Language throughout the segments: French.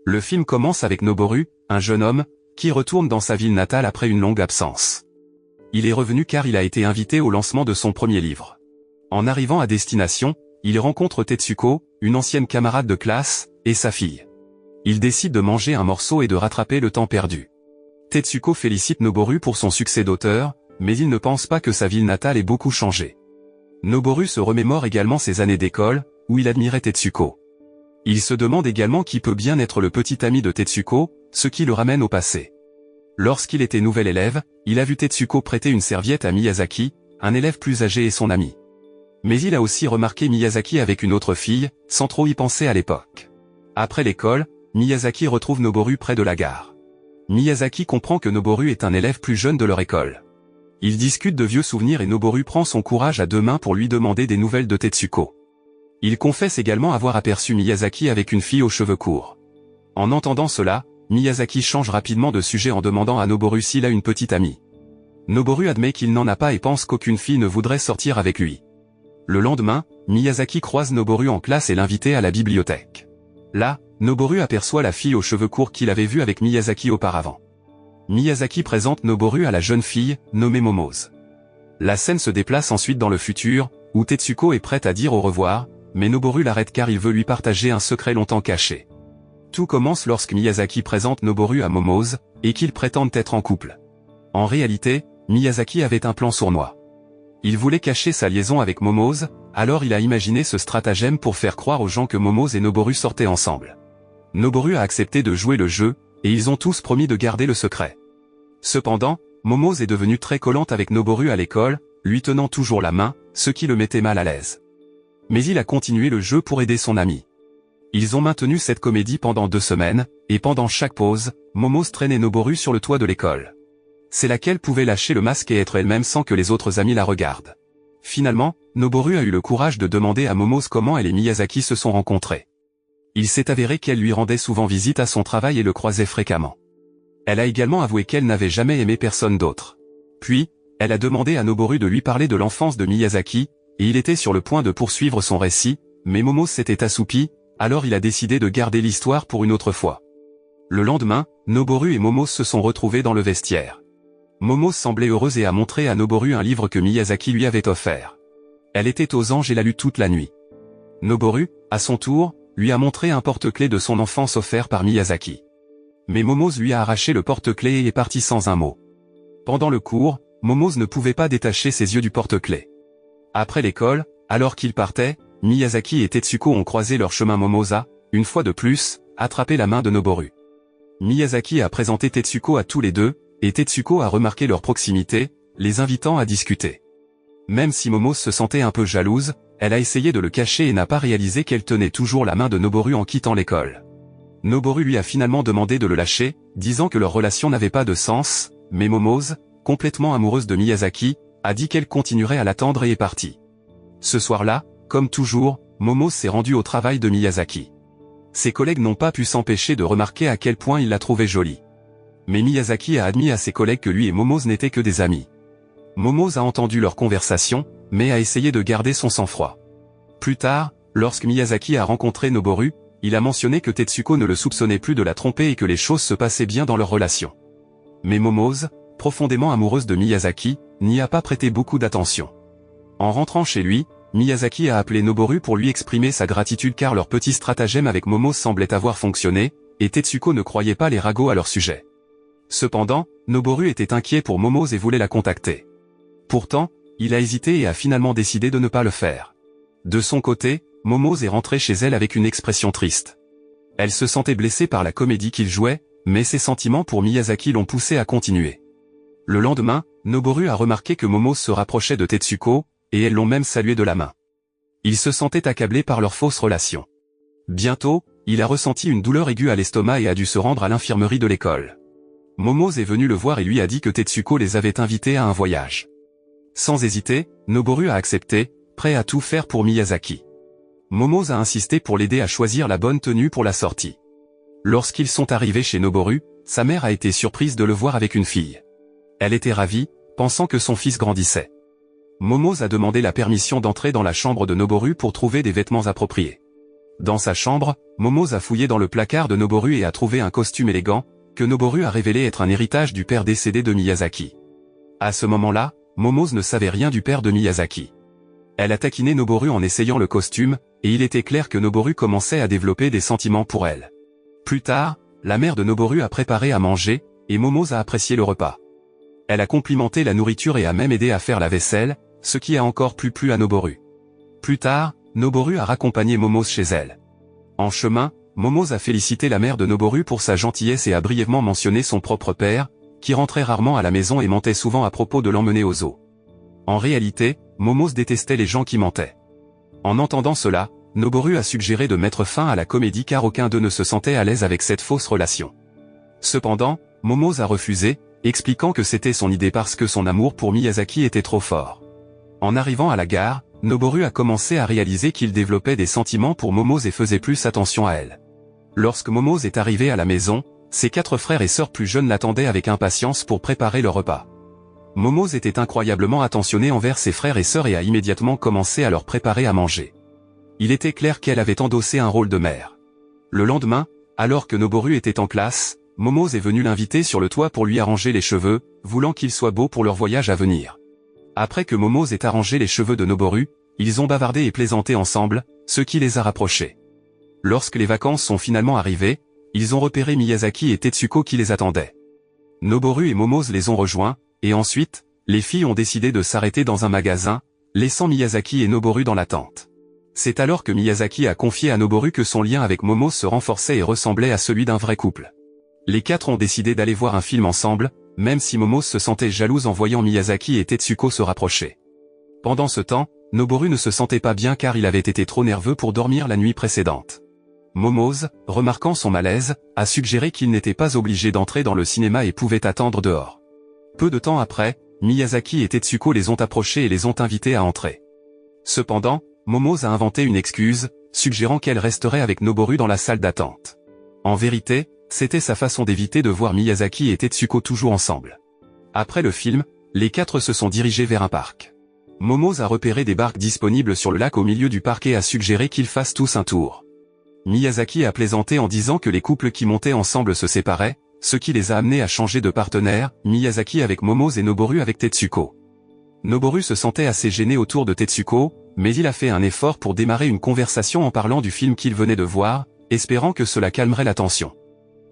Le film commence avec Noboru, un jeune homme, qui retourne dans sa ville natale après une longue absence. Il est revenu car il a été invité au lancement de son premier livre. En arrivant à destination, il rencontre Tetsuko, une ancienne camarade de classe, et sa fille. Il décide de manger un morceau et de rattraper le temps perdu. Tetsuko félicite Noboru pour son succès d'auteur, mais il ne pense pas que sa ville natale ait beaucoup changé. Noboru se remémore également ses années d'école, où il admirait Tetsuko. Il se demande également qui peut bien être le petit ami de Tetsuko, ce qui le ramène au passé. Lorsqu'il était nouvel élève, il a vu Tetsuko prêter une serviette à Miyazaki, un élève plus âgé et son ami. Mais il a aussi remarqué Miyazaki avec une autre fille, sans trop y penser à l'époque. Après l'école, Miyazaki retrouve Noboru près de la gare. Miyazaki comprend que Noboru est un élève plus jeune de leur école. Ils discutent de vieux souvenirs et Noboru prend son courage à deux mains pour lui demander des nouvelles de Tetsuko. Il confesse également avoir aperçu Miyazaki avec une fille aux cheveux courts. En entendant cela, Miyazaki change rapidement de sujet en demandant à Noboru s'il a une petite amie. Noboru admet qu'il n'en a pas et pense qu'aucune fille ne voudrait sortir avec lui. Le lendemain, Miyazaki croise Noboru en classe et l'invite à la bibliothèque. Là, Noboru aperçoit la fille aux cheveux courts qu'il avait vue avec Miyazaki auparavant. Miyazaki présente Noboru à la jeune fille, nommée Momose. La scène se déplace ensuite dans le futur, où Tetsuko est prête à dire au revoir, mais Noboru l'arrête car il veut lui partager un secret longtemps caché. Tout commence lorsque Miyazaki présente Noboru à Momose, et qu'ils prétendent être en couple. En réalité, Miyazaki avait un plan sournois. Il voulait cacher sa liaison avec Momose, alors il a imaginé ce stratagème pour faire croire aux gens que Momose et Noboru sortaient ensemble. Noboru a accepté de jouer le jeu, et ils ont tous promis de garder le secret. Cependant, Momose est devenue très collante avec Noboru à l'école, lui tenant toujours la main, ce qui le mettait mal à l'aise. Mais il a continué le jeu pour aider son ami. Ils ont maintenu cette comédie pendant 2 semaines, et pendant chaque pause, Momose traînait Noboru sur le toit de l'école. C'est laquelle pouvait lâcher le masque et être elle-même sans que les autres amis la regardent. Finalement, Noboru a eu le courage de demander à Momose comment elle et Miyazaki se sont rencontrés. Il s'est avéré qu'elle lui rendait souvent visite à son travail et le croisait fréquemment. Elle a également avoué qu'elle n'avait jamais aimé personne d'autre. Puis, elle a demandé à Noboru de lui parler de l'enfance de Miyazaki, et il était sur le point de poursuivre son récit, mais Momose s'était assoupi, alors il a décidé de garder l'histoire pour une autre fois. Le lendemain, Noboru et Momose se sont retrouvés dans le vestiaire. Momose semblait heureuse et a montré à Noboru un livre que Miyazaki lui avait offert. Elle était aux anges et l'a lu toute la nuit. Noboru, à son tour, lui a montré un porte-clés de son enfance offert par Miyazaki. Mais Momose lui a arraché le porte-clés et est parti sans un mot. Pendant le cours, Momose ne pouvait pas détacher ses yeux du porte-clés. Après l'école, alors qu'ils partaient, Miyazaki et Tetsuko ont croisé leur chemin. Momose a, une fois de plus, attrapé la main de Noboru. Miyazaki a présenté Tetsuko à tous les deux, et Tetsuko a remarqué leur proximité, les invitant à discuter. Même si Momose se sentait un peu jalouse, elle a essayé de le cacher et n'a pas réalisé qu'elle tenait toujours la main de Noboru en quittant l'école. Noboru lui a finalement demandé de le lâcher, disant que leur relation n'avait pas de sens, mais Momose, complètement amoureuse de Miyazaki, a dit qu'elle continuerait à l'attendre et est partie. Ce soir-là, comme toujours, Momose s'est rendue au travail de Miyazaki. Ses collègues n'ont pas pu s'empêcher de remarquer à quel point il la trouvait jolie. Mais Miyazaki a admis à ses collègues que lui et Momose n'étaient que des amis. Momose a entendu leur conversation, mais a essayé de garder son sang-froid. Plus tard, lorsque Miyazaki a rencontré Noboru, il a mentionné que Tetsuko ne le soupçonnait plus de la tromper et que les choses se passaient bien dans leur relation. Mais Momose, profondément amoureuse de Miyazaki, n'y a pas prêté beaucoup d'attention. En rentrant chez lui, Miyazaki a appelé Noboru pour lui exprimer sa gratitude car leur petit stratagème avec Momose semblait avoir fonctionné, et Tetsuko ne croyait pas les ragots à leur sujet. Cependant, Noboru était inquiet pour Momose et voulait la contacter. Pourtant, il a hésité et a finalement décidé de ne pas le faire. De son côté, Momose est rentrée chez elle avec une expression triste. Elle se sentait blessée par la comédie qu'il jouait, mais ses sentiments pour Miyazaki l'ont poussée à continuer. Le lendemain, Noboru a remarqué que Momose se rapprochait de Tetsuko, et elles l'ont même salué de la main. Il se sentait accablé par leur fausse relation. Bientôt, il a ressenti une douleur aiguë à l'estomac et a dû se rendre à l'infirmerie de l'école. Momose est venu le voir et lui a dit que Tetsuko les avait invités à un voyage. Sans hésiter, Noboru a accepté, prêt à tout faire pour Miyazaki. Momose a insisté pour l'aider à choisir la bonne tenue pour la sortie. Lorsqu'ils sont arrivés chez Noboru, sa mère a été surprise de le voir avec une fille. Elle était ravie, pensant que son fils grandissait. Momose a demandé la permission d'entrer dans la chambre de Noboru pour trouver des vêtements appropriés. Dans sa chambre, Momose a fouillé dans le placard de Noboru et a trouvé un costume élégant, que Noboru a révélé être un héritage du père décédé de Miyazaki. À ce moment-là, Momose ne savait rien du père de Miyazaki. Elle a taquiné Noboru en essayant le costume, et il était clair que Noboru commençait à développer des sentiments pour elle. Plus tard, la mère de Noboru a préparé à manger, et Momose a apprécié le repas. Elle a complimenté la nourriture et a même aidé à faire la vaisselle, ce qui a encore plus plu à Noboru. Plus tard, Noboru a raccompagné Momose chez elle. En chemin, Momose a félicité la mère de Noboru pour sa gentillesse et a brièvement mentionné son propre père, qui rentrait rarement à la maison et mentait souvent à propos de l'emmener au zoo. En réalité, Momose détestait les gens qui mentaient. En entendant cela, Noboru a suggéré de mettre fin à la comédie car aucun d'eux ne se sentait à l'aise avec cette fausse relation. Cependant, Momose a refusé, expliquant que c'était son idée parce que son amour pour Miyazaki était trop fort. En arrivant à la gare, Noboru a commencé à réaliser qu'il développait des sentiments pour Momose et faisait plus attention à elle. Lorsque Momose est arrivé à la maison, ses 4 frères et sœurs plus jeunes l'attendaient avec impatience pour préparer le repas. Momose était incroyablement attentionné envers ses frères et sœurs et a immédiatement commencé à leur préparer à manger. Il était clair qu'elle avait endossé un rôle de mère. Le lendemain, alors que Noboru était en classe, Momose est venu l'inviter sur le toit pour lui arranger les cheveux, voulant qu'il soit beau pour leur voyage à venir. Après que Momose ait arrangé les cheveux de Noboru, ils ont bavardé et plaisanté ensemble, ce qui les a rapprochés. Lorsque les vacances sont finalement arrivées, ils ont repéré Miyazaki et Tetsuko qui les attendaient. Noboru et Momose les ont rejoints, et ensuite, les filles ont décidé de s'arrêter dans un magasin, laissant Miyazaki et Noboru dans l'attente. C'est alors que Miyazaki a confié à Noboru que son lien avec Momose se renforçait et ressemblait à celui d'un vrai couple. Les 4 ont décidé d'aller voir un film ensemble, même si Momose se sentait jalouse en voyant Miyazaki et Tetsuko se rapprocher. Pendant ce temps, Noboru ne se sentait pas bien car il avait été trop nerveux pour dormir la nuit précédente. Momose, remarquant son malaise, a suggéré qu'il n'était pas obligé d'entrer dans le cinéma et pouvait attendre dehors. Peu de temps après, Miyazaki et Tetsuko les ont approchés et les ont invités à entrer. Cependant, Momose a inventé une excuse, suggérant qu'elle resterait avec Noboru dans la salle d'attente. En vérité, c'était sa façon d'éviter de voir Miyazaki et Tetsuko toujours ensemble. Après le film, les 4 se sont dirigés vers un parc. Momose a repéré des barques disponibles sur le lac au milieu du parc et a suggéré qu'ils fassent tous un tour. Miyazaki a plaisanté en disant que les couples qui montaient ensemble se séparaient, ce qui les a amenés à changer de partenaire, Miyazaki avec Momose et Noboru avec Tetsuko. Noboru se sentait assez gêné autour de Tetsuko, mais il a fait un effort pour démarrer une conversation en parlant du film qu'il venait de voir, espérant que cela calmerait la tension.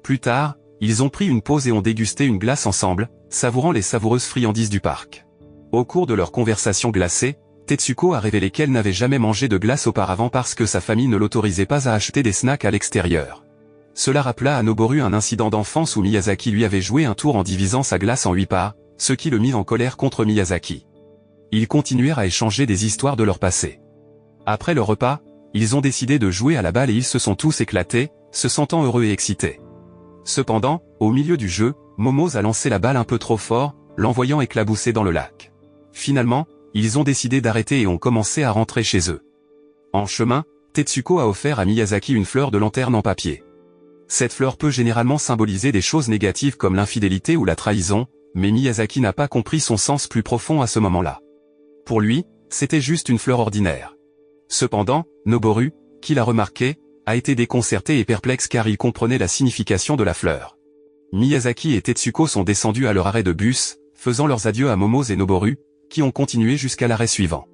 Plus tard, ils ont pris une pause et ont dégusté une glace ensemble, savourant les savoureuses friandises du parc. Au cours de leur conversation glacée, Tetsuko a révélé qu'elle n'avait jamais mangé de glace auparavant parce que sa famille ne l'autorisait pas à acheter des snacks à l'extérieur. Cela rappela à Noboru un incident d'enfance où Miyazaki lui avait joué un tour en divisant sa glace en 8 parts, ce qui le mit en colère contre Miyazaki. Ils continuèrent à échanger des histoires de leur passé. Après le repas, ils ont décidé de jouer à la balle et ils se sont tous éclatés, se sentant heureux et excités. Cependant, au milieu du jeu, Momose a lancé la balle un peu trop fort, l'envoyant éclabousser dans le lac. Finalement, ils ont décidé d'arrêter et ont commencé à rentrer chez eux. En chemin, Tetsuko a offert à Miyazaki une fleur de lanterne en papier. Cette fleur peut généralement symboliser des choses négatives comme l'infidélité ou la trahison, mais Miyazaki n'a pas compris son sens plus profond à ce moment-là. Pour lui, c'était juste une fleur ordinaire. Cependant, Noboru, qui l'a remarqué, a été déconcerté et perplexe car il comprenait la signification de la fleur. Miyazaki et Tetsuko sont descendus à leur arrêt de bus, faisant leurs adieux à Momose et Noboru, qui ont continué jusqu'à l'arrêt suivant.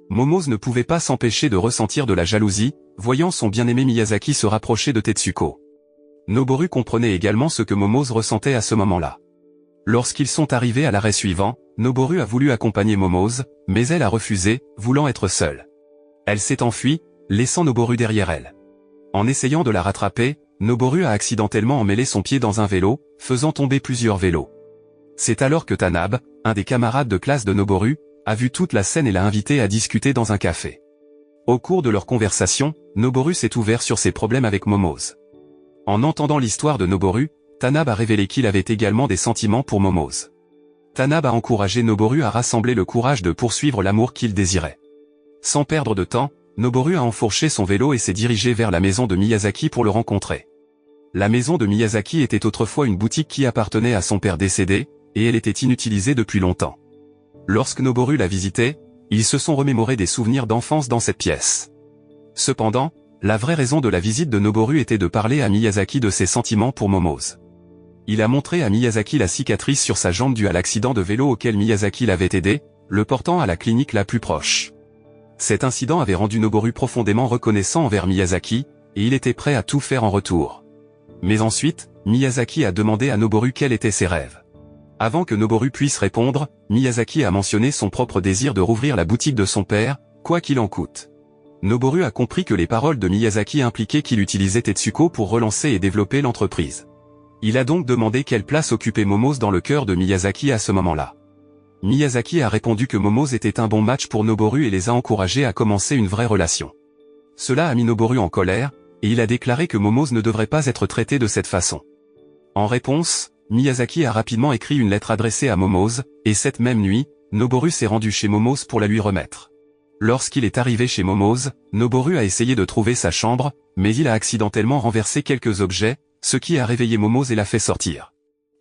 Momose ne pouvait pas s'empêcher de ressentir de la jalousie, voyant son bien-aimé Miyazaki se rapprocher de Tetsuko. Noboru comprenait également ce que Momose ressentait à ce moment-là. Lorsqu'ils sont arrivés à l'arrêt suivant, Noboru a voulu accompagner Momose, mais elle a refusé, voulant être seule. Elle s'est enfuie, laissant Noboru derrière elle. En essayant de la rattraper, Noboru a accidentellement emmêlé son pied dans un vélo, faisant tomber plusieurs vélos. C'est alors que Tanabe, un des camarades de classe de Noboru, a vu toute la scène et l'a invité à discuter dans un café. Au cours de leur conversation, Noboru s'est ouvert sur ses problèmes avec Momose. En entendant l'histoire de Noboru, Tanabe a révélé qu'il avait également des sentiments pour Momose. Tanabe a encouragé Noboru à rassembler le courage de poursuivre l'amour qu'il désirait. Sans perdre de temps, Noboru a enfourché son vélo et s'est dirigé vers la maison de Miyazaki pour le rencontrer. La maison de Miyazaki était autrefois une boutique qui appartenait à son père décédé, et elle était inutilisée depuis longtemps. Lorsque Noboru l'a visitée, ils se sont remémorés des souvenirs d'enfance dans cette pièce. Cependant, La vraie raison de la visite de Noboru était de parler à Miyazaki de ses sentiments pour Momose. Il a montré à Miyazaki la cicatrice sur sa jambe due à l'accident de vélo auquel Miyazaki l'avait aidé, le portant à la clinique la plus proche. Cet incident avait rendu Noboru profondément reconnaissant envers Miyazaki, et il était prêt à tout faire en retour. Mais ensuite, Miyazaki a demandé à Noboru quels étaient ses rêves. Avant que Noboru puisse répondre, Miyazaki a mentionné son propre désir de rouvrir la boutique de son père, quoi qu'il en coûte. Noboru a compris que les paroles de Miyazaki impliquaient qu'il utilisait Tetsuko pour relancer et développer l'entreprise. Il a donc demandé quelle place occupait Momose dans le cœur de Miyazaki à ce moment-là. Miyazaki a répondu que Momose était un bon match pour Noboru et les a encouragés à commencer une vraie relation. Cela a mis Noboru en colère, et il a déclaré que Momose ne devrait pas être traité de cette façon. En réponse, Miyazaki a rapidement écrit une lettre adressée à Momose, et cette même nuit, Noboru s'est rendu chez Momose pour la lui remettre. Lorsqu'il est arrivé chez Momose, Noboru a essayé de trouver sa chambre, mais il a accidentellement renversé quelques objets, ce qui a réveillé Momose et l'a fait sortir.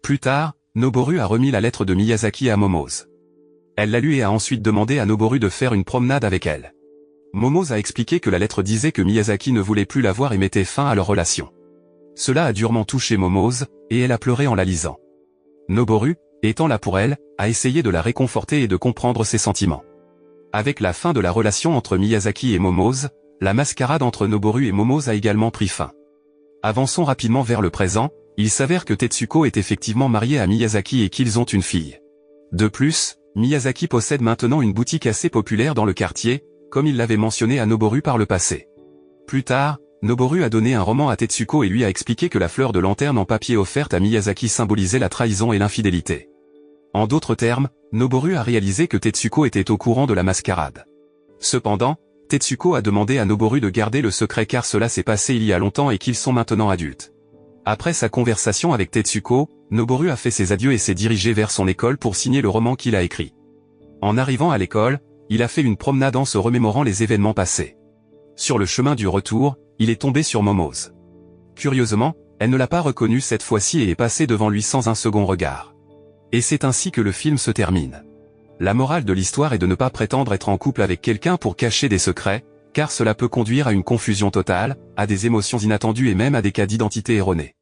Plus tard, Noboru a remis la lettre de Miyazaki à Momose. Elle l'a lu et a ensuite demandé à Noboru de faire une promenade avec elle. Momose a expliqué que la lettre disait que Miyazaki ne voulait plus la voir et mettait fin à leur relation. Cela a durement touché Momose, et elle a pleuré en la lisant. Noboru, étant là pour elle, a essayé de la réconforter et de comprendre ses sentiments. Avec la fin de la relation entre Miyazaki et Momose, la mascarade entre Noboru et Momose a également pris fin. Avançons rapidement vers le présent, il s'avère que Tetsuko est effectivement marié à Miyazaki et qu'ils ont une fille. De plus, Miyazaki possède maintenant une boutique assez populaire dans le quartier, comme il l'avait mentionné à Noboru par le passé. Plus tard, Noboru a donné un roman à Tetsuko et lui a expliqué que la fleur de lanterne en papier offerte à Miyazaki symbolisait la trahison et l'infidélité. En d'autres termes, Noboru a réalisé que Tetsuko était au courant de la mascarade. Cependant, Tetsuko a demandé à Noboru de garder le secret car cela s'est passé il y a longtemps et qu'ils sont maintenant adultes. Après sa conversation avec Tetsuko, Noboru a fait ses adieux et s'est dirigé vers son école pour signer le roman qu'il a écrit. En arrivant à l'école, il a fait une promenade en se remémorant les événements passés. Sur le chemin du retour, il est tombé sur Momose. Curieusement, elle ne l'a pas reconnu cette fois-ci et est passée devant lui sans un second regard. Et c'est ainsi que le film se termine. La morale de l'histoire est de ne pas prétendre être en couple avec quelqu'un pour cacher des secrets, car cela peut conduire à une confusion totale, à des émotions inattendues et même à des cas d'identité erronée.